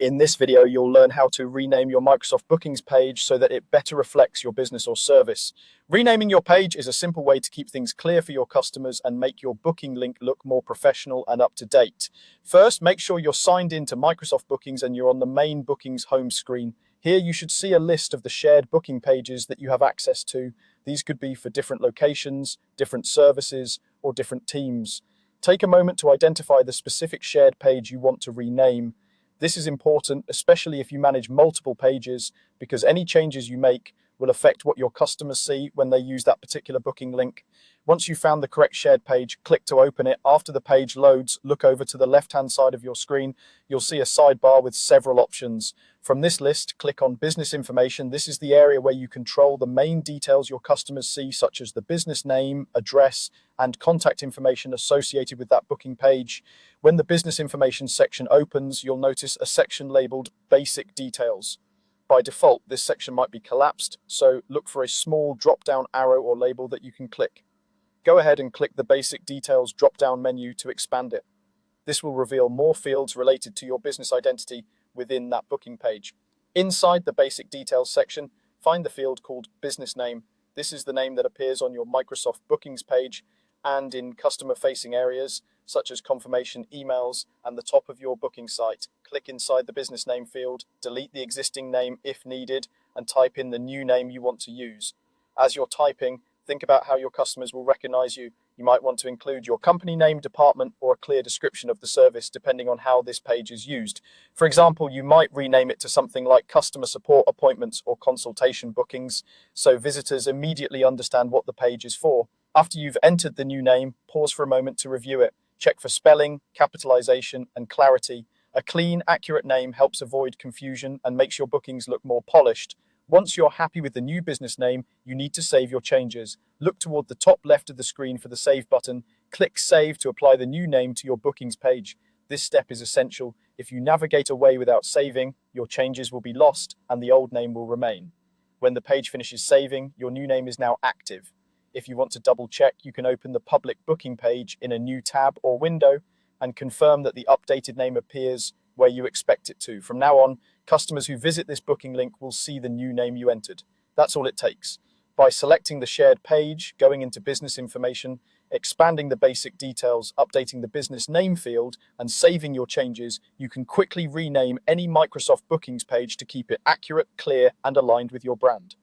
In this video, you'll learn how to rename your Microsoft Bookings page so that it better reflects your business or service. Renaming your page is a simple way to keep things clear for your customers and make your booking link look more professional and up to date. First, make sure you're signed into Microsoft Bookings and you're on the main Bookings home screen. Here, you should see a list of the shared booking pages that you have access to. These could be for different locations, different services, or different teams. Take a moment to identify the specific shared page you want to rename. This is important, especially if you manage multiple pages, because any changes you make will affect what your customers see when they use that particular booking link. Once you've found the correct shared page, click to open it. After the page loads, look over to the left-hand side of your screen. You'll see a sidebar with several options. From this list, click on Business Information. This is the area where you control the main details your customers see, such as the business name, address, and contact information associated with that booking page. When the Business Information section opens, you'll notice a section labeled Basic Details. By default, this section might be collapsed, so look for a small drop-down arrow or label that you can click. Go ahead and click the Basic Details drop-down menu to expand it. This will reveal more fields related to your business identity within that booking page. Inside the Basic Details section, find the field called Business Name. This is the name that appears on your Microsoft Bookings page and in customer-facing areas, such as confirmation emails and the top of your booking site. Click inside the business name field, delete the existing name if needed, and type in the new name you want to use. As you're typing, think about how your customers will recognize you. You might want to include your company name, department, or a clear description of the service, depending on how this page is used. For example, you might rename it to something like customer support appointments or consultation bookings, so visitors immediately understand what the page is for. After you've entered the new name, pause for a moment to review it. Check for spelling, capitalization, and clarity. A clean, accurate name helps avoid confusion and makes your bookings look more polished. Once you're happy with the new business name, you need to save your changes. Look toward the top left of the screen for the Save button. Click Save to apply the new name to your bookings page. This step is essential. If you navigate away without saving, your changes will be lost and the old name will remain. When the page finishes saving, your new name is now active. If you want to double check, you can open the public booking page in a new tab or window and confirm that the updated name appears where you expect it to. From now on, customers who visit this booking link will see the new name you entered. That's all it takes. By selecting the shared page, going into business information, expanding the basic details, updating the business name field, and saving your changes, you can quickly rename any Microsoft Bookings page to keep it accurate, clear, and aligned with your brand.